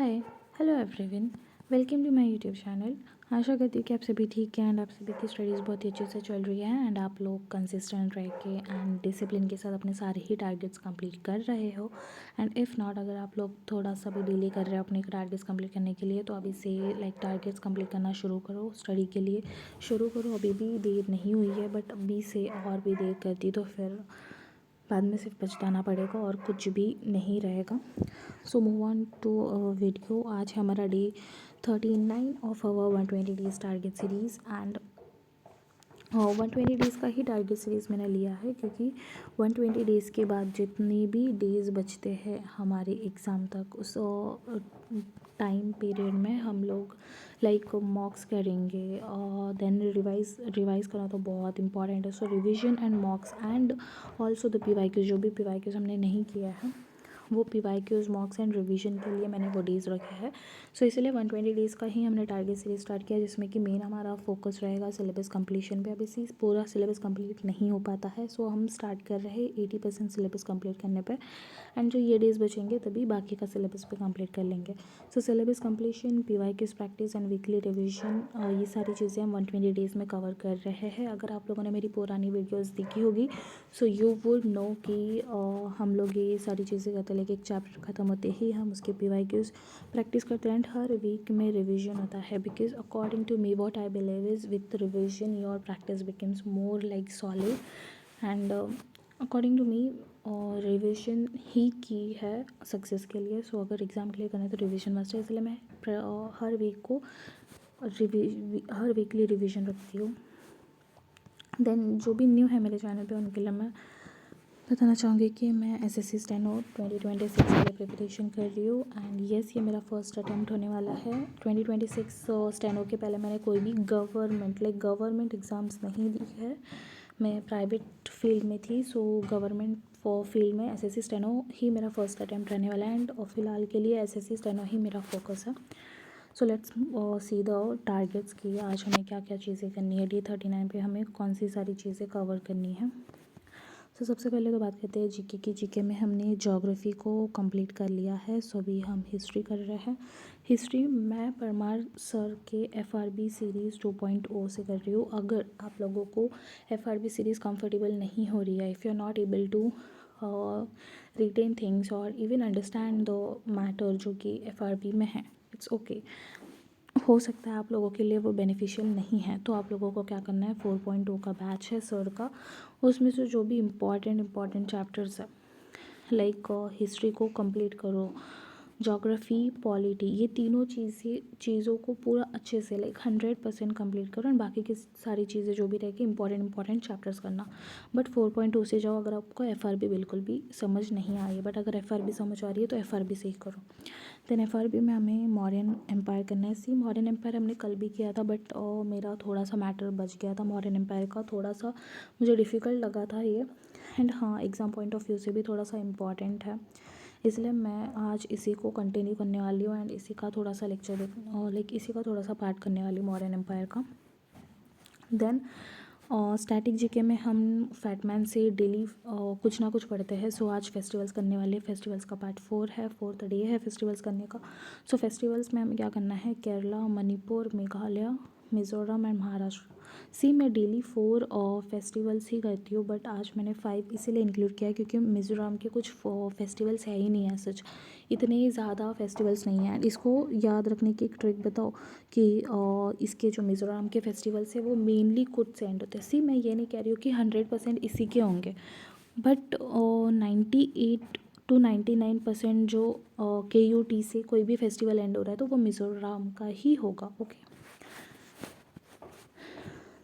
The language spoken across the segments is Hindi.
Hi, hello everyone, welcome to my YouTube channel. आशा करती हूँ कि आप सभी ठीक हैं एंड आप सभी की स्टडीज़ बहुत ही अच्छे से चल रही है एंड आप लोग कंसिस्टेंट रह के एंड डिसिप्लिन के साथ अपने सारे ही टारगेट्स कंप्लीट कर रहे हो। एंड इफ़ नॉट, अगर आप लोग थोड़ा सा भी डिले कर रहे हो अपने टारगेट्स कंप्लीट करने के लिए, तो अभी से टारगेट्स कंप्लीट करना शुरू करो, स्टडी के लिए शुरू करो। अभी भी देर नहीं हुई है, बट अभी से और भी देर करती तो फिर बाद में सिर्फ पछताना पड़ेगा और कुछ भी नहीं रहेगा। So move on to video. आज है हमारा day 39 of our 120 days target series and 120 days का ही टारगेट सीरीज़ मैंने लिया है, क्योंकि 120 डेज़ के बाद जितने भी डेज़ बचते हैं हमारे एग्ज़ाम तक, उस टाइम पीरियड में हम लोग मॉक्स करेंगे और देन रिवाइज़ करना तो बहुत इंपॉर्टेंट है। So revision and mocks and also the PYQs, जो भी पीवाईक्यूज़ हमने नहीं किया है वो पीवाईक्यूज़ मॉक्स एंड रिवीजन के लिए मैंने वो डेज़ रखे हैं। सो इसलिए 120 डेज़ का ही हमने टारगेट सीरीज स्टार्ट किया, जिसमें कि मेन हमारा फोकस रहेगा सिलेबस कंप्लीशन पे। अभी इसी पूरा सिलेबस कंप्लीट नहीं हो पाता है, सो हम स्टार्ट कर रहे हैं 80% सिलेबस कंप्लीट करने पे एंड जो ये डेज़ बचेंगे तभी बाकी का सिलेबस पे कंप्लीट कर लेंगे। So syllabus completion, PYQs practice and weekly revision, ये सारी चीज़ें हम 120 डेज़ में कवर कर रहे हैं। अगर आप लोगों ने मेरी पुरानी वीडियोज़ देखी होगी सो यू वुड नो कि हम लोग ये सारी चीज़ें करते हैं, लेकिन एक चैप्टर ख़त्म होते ही हम उसके पीवाईक्यूज़ प्रैक्टिस करते हैं एंड हर वीक में रिवीजन होता है। Because according to me what I believe is with revision your practice becomes more solid and according to me revision ही की है सक्सेस के लिए। सो अगर एग्ज़ाम क्लियर करना है तो रिवीजन मस्ट है, इसलिए मैं हर वीक को हर वीकली रिवीजन रखती हूँ। देन जो भी न्यू है मेरे चैनल पे उनके लिए मैं बताना चाहूँगी कि मैं एसएससी स्टेनो 2026 के लिए प्रिपरेशन कर रही हूँ एंड येस, ये मेरा फर्स्ट अटैम्प्ट होने वाला है 2026 स्टेनो के। पहले मैंने कोई भी गवर्नमेंट एग्ज़ाम्स नहीं दी है, मैं प्राइवेट फील्ड में थी। सो गवर्नमेंट फील्ड में एसएससी स्टेनो ही मेरा फर्स्ट अटैम्प्ट रहने वाला है एंड फ़िलहाल के लिए एसएससी स्टेनो ही मेरा फोकस है। So let's see the targets की आज हमें क्या क्या चीज़ें करनी है, डे 39 पे हमें कौन सी सारी चीज़ें कवर करनी है। तो सबसे पहले तो बात करते हैं जीके की। जीके में हमने ज्योग्राफी को कंप्लीट कर लिया है, सो अभी हम हिस्ट्री कर रहे हैं। हिस्ट्री मैं परमार सर के एफआरबी सीरीज़ 2.0 से कर रही हूँ। अगर आप लोगों को एफआरबी सीरीज़ कंफर्टेबल नहीं हो रही है, if you are not able to retain things और इवन अंडरस्टैंड द मैटर जो कि एफआरबी में है, इट्स ओके। हो सकता है आप लोगों के लिए वो बेनिफिशियल नहीं है, तो आप लोगों को क्या करना है, 4.2 का बैच है सर का, उसमें से जो भी इम्पॉर्टेंट चैप्टर्स है हिस्ट्री को कंप्लीट करो, ज्योग्राफी, पॉलिटी, ये तीनों चीज़ों को पूरा अच्छे से 100% कंप्लीट करो एंड बाकी की सारी चीज़ें जो भी रहेगी इंपॉर्टेंट चैप्टर्स करना। बट 4.2 से जाओ अगर आपको एफआरबी बिल्कुल भी समझ नहीं आ रही है, बट अगर एफआरबी समझ आ रही है तो एफआरबी से ही करो। देन एफआरबी में हमें मौर्यन एम्पायर करना है। सी मौर्यन एम्पायर हमने कल भी किया था, बट मेरा थोड़ा सा मैटर बच गया था मौर्यन एम्पायर का, थोड़ा सा मुझे डिफ़िकल्ट लगा था ये एंड हाँ, एग्ज़ाम पॉइंट ऑफ व्यू से भी थोड़ा सा इम्पॉर्टेंट है, इसलिए मैं आज इसी को कंटिन्यू करने वाली हूँ एंड इसी का थोड़ा सा लेक्चर इसी का थोड़ा सा पार्ट करने वाली हूँ मौर्यन एम्पायर का। देन स्टैटिक जीके में हम फैटमैन से डेली कुछ ना कुछ पढ़ते हैं। सो आज फेस्टिवल्स करने वाले, फेस्टिवल्स का पार्ट 4 है, 4th डे है फेस्टिवल्स करने का। सो फेस्टिवल्स में हमें क्या करना है, केरला, मणिपुर, मेघालय, मिज़ोरम एंड महाराष्ट्र। सी मैं डेली 4 फेस्टिवल्स ही करती हूँ, बट आज मैंने 5 इसीलिए इंक्लूड किया क्योंकि मिज़ोरम के कुछ फेस्टिवल्स है ही नहीं है, सच इतने ज़्यादा फेस्टिवल्स नहीं हैं। इसको याद रखने की एक ट्रिक बताओ कि इसके जो मिज़ोरम के फेस्टिवल्स है वो मेनली कुछ से एंड होते हैं। सी मैं ये नहीं कह रही हूँ कि 100% इसी के होंगे, बट 98 to 99% जो KUT से कोई भी फेस्टिवल एंड हो रहा है तो वो मिज़ोरम का ही होगा। ओके,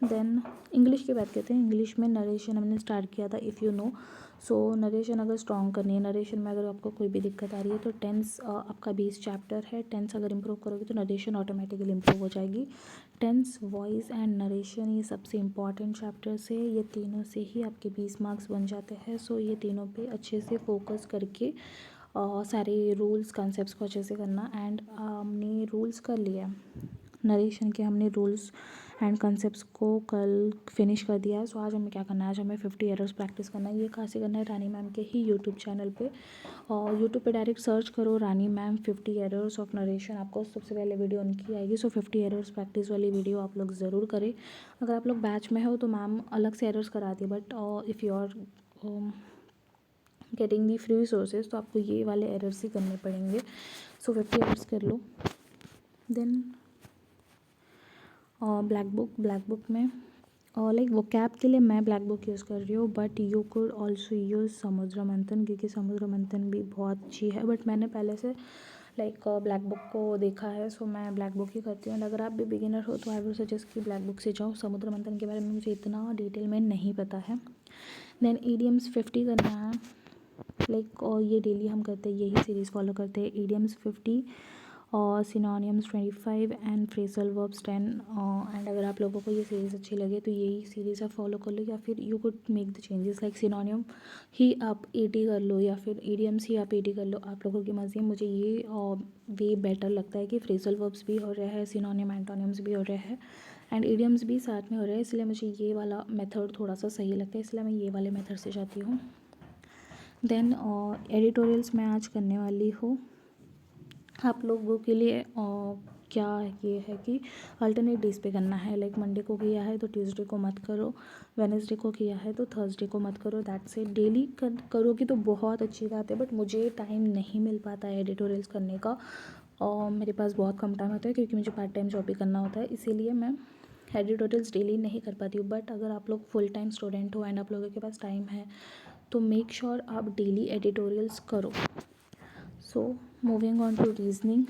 देन इंग्लिश की बात करते हैं। इंग्लिश में नरेशन हमने स्टार्ट किया था, if you know. So narration अगर स्ट्रॉन्ग करनी है, नरेशन में अगर आपको कोई भी दिक्कत आ रही है तो टेंस आपका 20 चैप्टर है, टेंस अगर इम्प्रूव करोगे तो नरेशन ऑटोमेटिकली इम्प्रूव हो जाएगी। टेंस, वॉइस एंड नरेशन ये सबसे इम्पॉर्टेंट चैप्टर्स है, ये तीनों से ही आपके 20 मार्क्स बन जाते हैं। सो ये तीनों पे अच्छे से फोकस करके सारे रूल्स कॉन्सेप्ट्स को अच्छे से करना एंड हमने रूल्स कर लिया, नरेशन के हमने रूल्स एंड कंसेप्ट्स को कल फिनिश कर दिया है। सो आज हमें क्या करना है, आज हमें 50 एरर्स प्रैक्टिस करना है। ये कहाँ से करना है, रानी मैम के ही यूट्यूब चैनल पे। और यूट्यूब पे डायरेक्ट सर्च करो रानी मैम 50 एरर्स ऑफ नरेशन, आपको सबसे पहले वीडियो उनकी आएगी। सो 50 एरर्स प्रैक्टिस वाली वीडियो आप लोग ज़रूर करें। अगर आप लोग बैच में हो तो मैम अलग से एरर्स कराती है, but if you are getting the free resources तो आपको ये वाले एरर्स ही करने पड़ेंगे। सो 50 एरर्स कर लो। देन ब्लैक बुक में लाइक वो कैप के लिए मैं ब्लैक बुक यूज़ कर रही हूँ, but you could also use समुद्र मंथन, क्योंकि समुद्र मंथन भी बहुत अच्छी है। बट मैंने पहले से लाइक ब्लैक बुक को देखा है, सो मैं ब्लैक बुक ही करती हूँ। एंड अगर आप भी बिगिनर हो तो आई विल सजेस्ट कि ब्लैक बुक से जाओ। समुद्र मंथन के बारे में मुझे इतना डिटेल में नहीं पता है। देन ईडियम्स 50 करना है, लाइक और ये डेली हम करते हैं, यही सीरीज़ फॉलो करते हैं। ईडियम्स 50 और synonyms 25 and phrasal verbs 10। And अगर आप लोगों को ये सीरीज़ अच्छी लगे तो यही सीरीज़ आप फॉलो कर लो, या फिर you could make the changes like synonym ही आप 80 कर लो या फिर ईडियम्स ही आप 80 कर लो, आप लोगों की मर्ज़ी है। मुझे ये वे बेटर लगता है कि फ्रेजल वर्ब्स भी हो रहा है, सिनोनियम एंटोनियम्स भी हो रहे हैं एंड ईडियम्स भी साथ में हो रहे हैं, इसलिए मुझे ये वाला मेथड थोड़ा सा सही लगता है, इसलिए मैं ये वाले मेथड से जाती हूँ। देन एडिटोरियल्स मैं आज करने वाली हूँ आप लोगों के लिए। क्या ये है कि अल्टरनेट डेज पे करना है, लाइक मंडे को किया है तो ट्यूसडे को मत करो, वेडनेसडे को किया है तो थर्सडे को मत करो। That's it. डेली करोगी तो बहुत अच्छी बात है, बट मुझे टाइम नहीं मिल पाता है एडिटोरियल्स करने का, और मेरे पास बहुत कम टाइम होता है क्योंकि मुझे पार्ट टाइम जॉब भी करना होता है, इसीलिए मैं एडिटोरियल्स डेली नहीं कर पाती हूँ। बट अगर आप लोग फुल टाइम स्टूडेंट हो एंड आप लोगों के पास टाइम है तो मेक श्योर आप डेली एडिटोरियल्स करो। So moving on to reasoning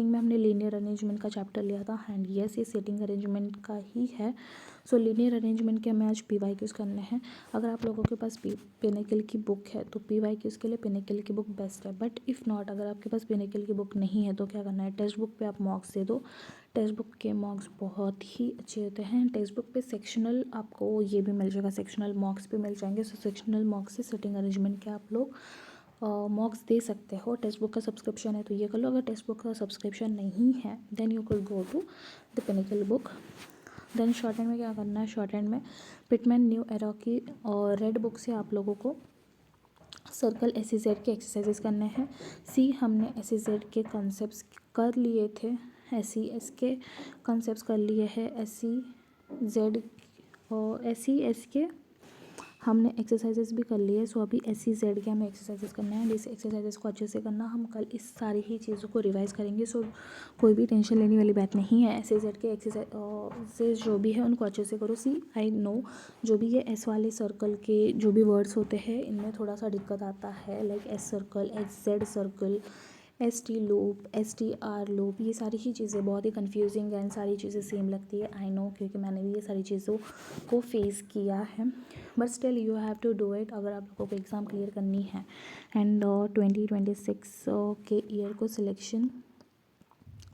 में हमने लीनियर अरेंजमेंट का चैप्टर लिया था एंड यस ये सेटिंग अरेंजमेंट का ही है। सो लीनियर अरेंजमेंट के हमें आज PYQs करने हैं। अगर आप लोगों के पास पिनेकल की बुक है तो PYQs के लिए पिनेकल की बुक बेस्ट है, बट इफ़ नॉट, अगर आपके पास पिनेकल की बुक नहीं है तो क्या करना है, टेक्स्ट बुक पे आप मॉक्स दे दो। टेक्स्ट बुक के मॉक्स बहुत ही अच्छे होते हैं। टेक्स्ट बुक पे सेक्शनल आपको ये भी मिल जाएगा, सेक्शनल मॉक्स भी मिल जाएंगे। सो सेक्शनल मॉक्स से सेटिंग अरेंजमेंट के आप लोग मॉक्स दे सकते हो। टेक्स्ट बुक का सब्सक्रिप्शन है तो ये कर लो, अगर टेक्स्ट बुक का सब्सक्रिप्शन नहीं है then you could go to the Pinnacle book. Then short hand में क्या करना है, शॉर्ट हैंड में पिटमैन न्यू एरा की और रेड बुक से आप लोगों को सर्कल SEZ के एक्सरसाइजेस करने हैं। हमने SEZ के कॉन्सेप्ट्स कर लिए थे, SES के कॉन्सेप्ट्स कर लिए हैं, SEZ और SES के हमने एक्सरसाइजेस भी कर लिए। सो अभी SEZ के हमें एक्सरसाइजेस करना है, इस एक्सरसाइजेस को अच्छे से करना। हम कल इस सारी ही चीज़ों को रिवाइज़ करेंगे, सो कोई भी टेंशन लेने वाली बात नहीं है। SEZ के एक्सरसाइज जो भी है उनको अच्छे से करो। आई नो जो भी ये S वाले सर्कल के जो भी वर्ड्स होते हैं इनमें थोड़ा सा दिक्कत आता है, like S circle, Z circle, ST loop, STR loop, ये सारी ही चीज़ें बहुत ही कंफ्यूजिंग एंड सारी चीज़ें सेम लगती है। आई नो क्योंकि मैंने भी ये सारी चीज़ों को फेस किया है, but still you have to do it अगर आप लोगों को एग्ज़ाम क्लियर करनी है। एंड 2026 के ईयर को सिलेक्शन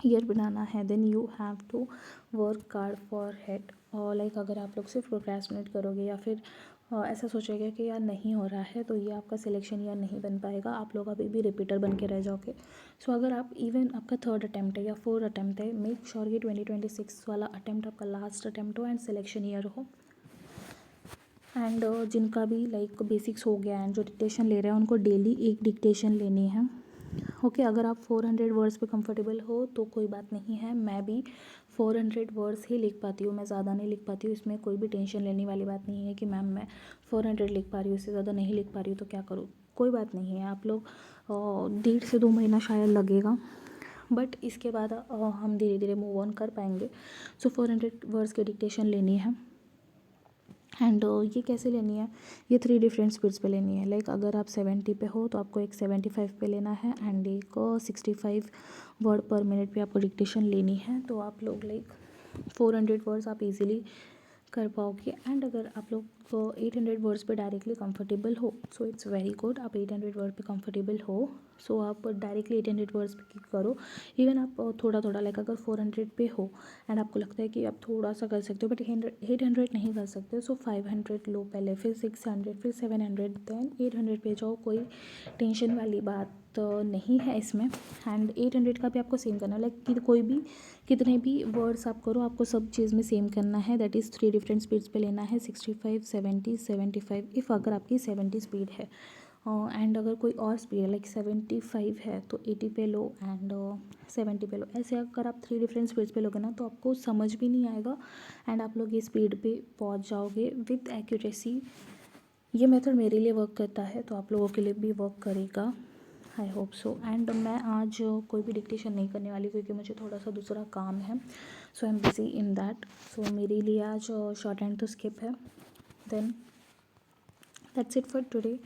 ईयर बनाना है, then you have to work hard for it. और लाइक अगर आप लोग सिर्फ प्रोक्रेस्टिनेट करोगे या फिर ऐसा सोचेगा कि यार नहीं हो रहा है तो ये आपका सिलेक्शन ईयर नहीं बन पाएगा, आप लोग अभी भी रिपीटर बन के रह जाओगे। सो अगर आप इवन आपका 3rd अटैम्प्ट है या 4th अटैम्प्ट है, मेक श्योर कि 2026 वाला अटैम्प्ट आपका लास्ट अटैम्प्ट हो एंड सिलेक्शन ईयर हो। एंड जिनका भी लाइक बेसिक्स हो गया एंड जो डिक्टेशन ले रहे हैं उनको डेली एक डिक्टेशन लेनी है। ओके अगर आप 400 वर्ड्स पे कंफर्टेबल हो तो कोई बात नहीं है, मैं भी 400 वर्ड्स ही लिख पाती हूँ, मैं ज़्यादा नहीं लिख पाती हूँ। इसमें कोई भी टेंशन लेने वाली बात नहीं है कि मैम मैं 400 लिख पा रही हूँ, इससे ज़्यादा नहीं लिख पा रही हूँ तो क्या करूँ, कोई बात नहीं है। आप लोग 1.5 से 2 महीना शायद लगेगा, बट इसके बाद हम धीरे धीरे मूव ऑन कर पाएंगे। सो 400 वर्ड्स की डिक्टेशन लेनी है एंड ये कैसे लेनी है, ये 3 डिफरेंट स्पीड्स पे लेनी है। लाइक अगर आप 70 पे हो तो आपको एक 75 पे लेना है एंड एक 65 वर्ड पर मिनट पे आपको डिक्टेशन लेनी है। तो आप लोग लाइक 400 वर्ड्स आप इजीली कर पाओगे। एंड अगर आप लोग 800 वर्ड्स पे डायरेक्टली कंफर्टेबल हो, सो इट्स वेरी गुड। आप 800 वर्ड पे कंफर्टेबल हो, सो आप डायरेक्टली 800 वर्ड्स पे क्लिक करो। इवन आप थोड़ा थोड़ा लाइक अगर 400 पे हो एंड आपको लगता है कि आप थोड़ा सा कर सकते हो बट 800 नहीं कर सकते, सो 500 लो पहले, फिर 600, फिर 700, देन 800 पे जाओ। कोई टेंशन वाली बात नहीं है इसमें। एंड 800 का भी आपको सेम करना है, लाइक कि कोई भी कितने भी वर्ड्स आप करो आपको सब चीज़ में सेम करना है। दैट इज़ 3 डिफरेंट स्पीड्स पे लेना है, 65, 70, 75 इफ़ अगर आपकी 70 स्पीड है। एंड अगर कोई और स्पीड है लाइक 75 है तो 80 पे लो एंड 70 पे लो। ऐसे अगर आप 3 डिफरेंट स्पीड्स पे लोगे ना तो आपको समझ भी नहीं आएगा एंड आप लोग ये स्पीड पे पहुंच जाओगे विद एक्यूरेसी। ये मेथड मेरे लिए वर्क करता है तो आप लोगों के लिए भी वर्क करेगा, आई होप सो। एंड मैं आज कोई भी डिक्टेशन नहीं करने वाली क्योंकि मुझे थोड़ा सा दूसरा काम है, so I am busy in that. So मेरे लिए आज शॉर्ट एंड तो स्किप है। Then that's it for today.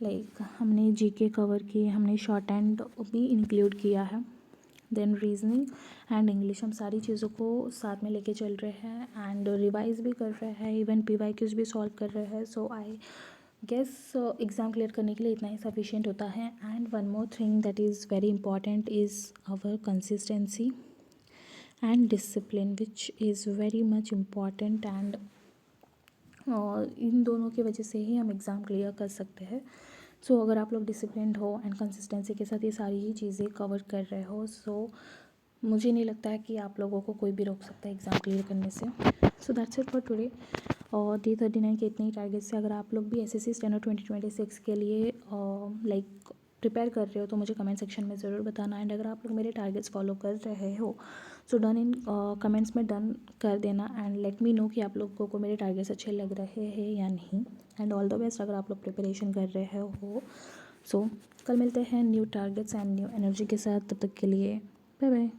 Like हमने जीके कवर की, हमने शॉर्ट एंड भी इंक्लूड किया है, देन रीजनिंग एंड इंग्लिश, हम सारी चीज़ों को साथ में लेके चल रहे हैं एंड रिवाइज भी कर रहे हैं, इवन PYQs भी सॉल्व कर रहे हैं। So I guess exam clear करने के लिए इतना ही सफिशिएंट होता है। And one more thing that is very important is our consistency and discipline which is very much important. And इन दोनों की वजह से ही हम एग्ज़ाम क्लियर कर सकते हैं। सो अगर आप लोग डिसिप्लिन्ड हो एंड कंसिस्टेंसी के साथ ये सारी ही चीज़ें कवर कर रहे हो, सो मुझे नहीं लगता है कि आप लोगों को कोई भी रोक सकता है एग्ज़ाम क्लियर करने से। So that's it for today. और D39 के इतने ही टारगेट से अगर आप लोग भी SSC स्टेनो 2026 के लिए लाइक प्रिपेयर कर रहे हो तो मुझे कमेंट सेक्शन में ज़रूर बताना। एंड अगर आप लोग मेरे टारगेट्स फॉलो कर रहे हो सो डन इन कमेंट्स में डन कर देना एंड लेट मी नो कि आप लोगों को मेरे टारगेट्स अच्छे लग रहे हैं या नहीं। एंड ऑल द बेस्ट अगर आप लोग प्रिपरेशन कर रहे हो। सो कल मिलते हैं new targets and new energy के साथ, तब तक के लिए बाय बाय।